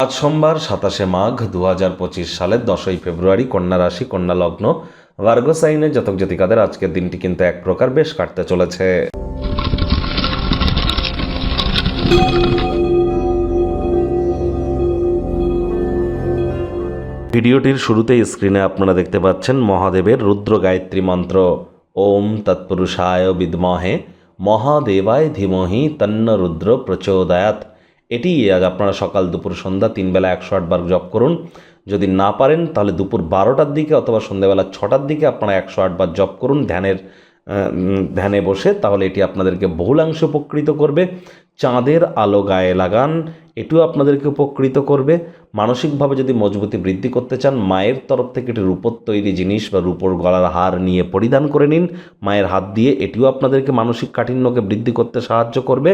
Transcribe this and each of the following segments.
আজ সোমবার 27শে মাঘ 2025 সালের 10ই ফেব্রুয়ারি, কন্যা রাশি, কন্যা লগ্ন, ভার্গো সাইনের জাতক জাতিকাদের আজকের দিনটি কিন্তু এক প্রকার বেশ কাটতে চলেছে। ভিডিওটির শুরুতেই স্ক্রিনে আপনারা দেখতে পাচ্ছেন মহাদেবের রুদ্র গায়ত্রী মন্ত্র, ওম তৎপুরুষায় বিদ্মহে মহাদেবায় ধীমহি তন্ন রুদ্র প্রচোদয়াৎ। এটি আজ আপনারা সকাল দুপুর সন্ধ্যা 3 বেলা 108 বার জপ করুন। যদি না পারেন তাহলে দুপুর 12টার দিকে অথবা সন্ধ্যাবেলা 6টার দিকে আপনারা 108 বার জপ করুন ধ্যানে বসে, তাহলে এটি আপনাদেরকে বহুলাংশে উপকৃত করবে। চাঁদের আলো গায়ে লাগান, এটিও আপনাদেরকে উপকৃত করবে। মানসিকভাবে যদি মজবুতি বৃদ্ধি করতে চান, মায়ের তরফ থেকে একটি রূপোর তৈরি জিনিস বা রূপোর গলার হার নিয়ে পরিধান করে নিন মায়ের হাত দিয়ে, এটিও আপনাদেরকে মানসিক কাঠিন্যকে বৃদ্ধি করতে সাহায্য করবে।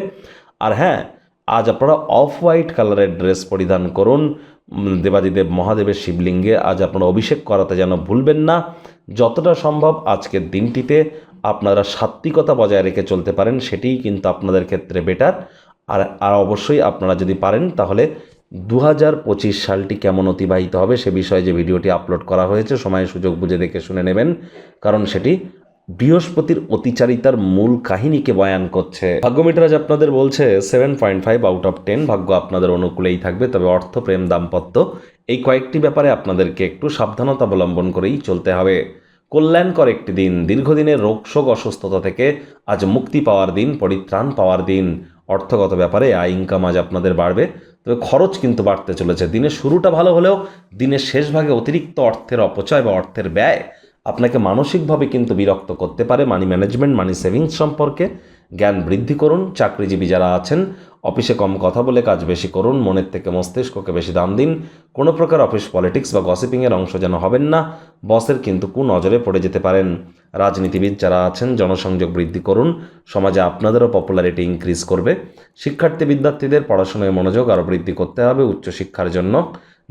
আর হ্যাঁ, আজ আপনারা অফ হোয়াইট কালারের ড্রেস পরিধান করুন। দেবাদিদেব মহাদেবের শিবলিঙ্গে আজ আপনারা অভিষেক করাতে যেন ভুলবেন না। যতটা সম্ভব আজকের দিনটিতে আপনারা সাত্ত্বিকতা বজায় রেখে চলতে পারেন, সেটিই কিন্তু আপনাদের ক্ষেত্রে বেটার। আর অবশ্যই আপনারা যদি পারেন তাহলে 2025 সালটি কেমন অতিবাহিত হবে সে বিষয়ে যে ভিডিওটি আপলোড করা হয়েছে, সময় সুযোগ বুঝে দেখে শুনে নেবেন, কারণ সেটি বৃহস্পতির অতিচারিতার মূল কাহিনীকে বয়ান করছে। ভাগ্যমিটার আজ আপনাদের বলছে 7.5 আউট অফ 10, ভাগ্য আপনাদের অনুকূলেই থাকবে। তবে অর্থ, প্রেম, দাম্পত্য এই কয়েকটি ব্যাপারে আপনাদেরকে একটু সাবধানতা অবলম্বন করেই চলতে হবে। কল্যাণকর একটি দিন, দীর্ঘদিনের রোগশোক অসুস্থতা থেকে আজ মুক্তি পাওয়ার দিন, পরিত্রাণ পাওয়ার দিন। অর্থগত ব্যাপারে আয় ইনকাম আজ আপনাদের বাড়বে, তবে খরচ কিন্তু বাড়তে চলেছে। দিনের শুরুটা ভালো হলেও দিনের শেষ ভাগে অতিরিক্ত অর্থের অপচয় বা অর্থের ব্যয় আপনাকে মানসিকভাবে কিন্তু বিরক্ত করতে পারে। মানি ম্যানেজমেন্ট, মানি সেভিংস সম্পর্কে জ্ঞান বৃদ্ধি করুন। চাকরিজীবী যারা আছেন, অফিসে কম কথা বলে কাজ বেশি করুন, মনের থেকে মস্তিষ্ককে বেশি দাম দিন। কোনো প্রকার অফিস পলিটিক্স বা গসিপিংয়ের অংশ যেন হবেন না, বসের কিন্তু কুনজরে পড়ে যেতে পারেন। রাজনীতিবিদ যারা আছেন, জনসংযোগ বৃদ্ধি করুন, সমাজে আপনাদেরও পপুলারিটি ইনক্রিজ করবে। শিক্ষার্থী বিদ্যার্থীদের পড়াশোনায় মনোযোগ আরও বৃদ্ধি করতে হবে উচ্চশিক্ষার জন্য।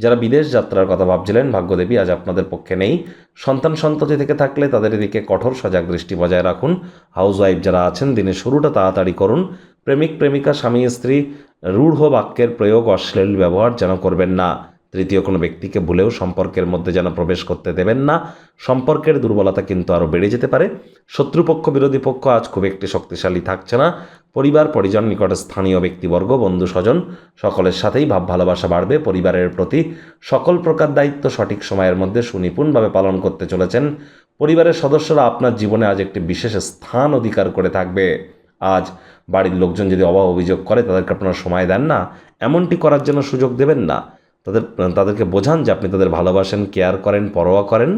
যারা বিদেশ যাত্রার কথা ভাবছিলেন, ভাগ্যদেবী আজ আপনাদের পক্ষে নেই। সন্ততি থেকে থাকলে তাদের দিকে কঠোর সজাগ দৃষ্টি বজায় রাখুন। হাউসওয়াইফ যারা আছেন, দিনের শুরুটা তাড়াতাড়ি করুন। প্রেমিক প্রেমিকা, স্বামী স্ত্রী রূঢ় বাক্যের প্রয়োগ, অশ্লীল ব্যবহার যেন করবেন না। তৃতীয় কোনো ব্যক্তিকে ভুলেও সম্পর্কের মধ্যে যেন প্রবেশ করতে দেবেন না। সম্পর্কের দুর্বলতা কিন্তু আরও বেড়ে যেতে পারে। শত্রুপক্ষ, বিরোধী পক্ষ আজ খুব একটি শক্তিশালী থাকছে না। পরিবার পরিজন, নিকটে স্থানীয় ব্যক্তিবর্গ, বন্ধু স্বজন সকলের সাথেই ভাব ভালোবাসা বাড়বে। পরিবারের প্রতি সকল প্রকার দায়িত্ব সঠিক সময়ের মধ্যে সুনিপুণভাবে পালন করতে চলেছেন। পরিবারের সদস্যরা আপনার জীবনে আজ একটি বিশেষ স্থান অধিকার করে থাকবে। আজ বাড়ির লোকজন যদি অভাব অভিযোগ করে, তাদেরকে আপনারা সময় দেন না, এমনটি করার জন্য সুযোগ দেবেন না। তাদেরকে বোঝান যে আপনি তাদের ভালোবাসেন, কেয়ার করেন, পরোয়া করেন।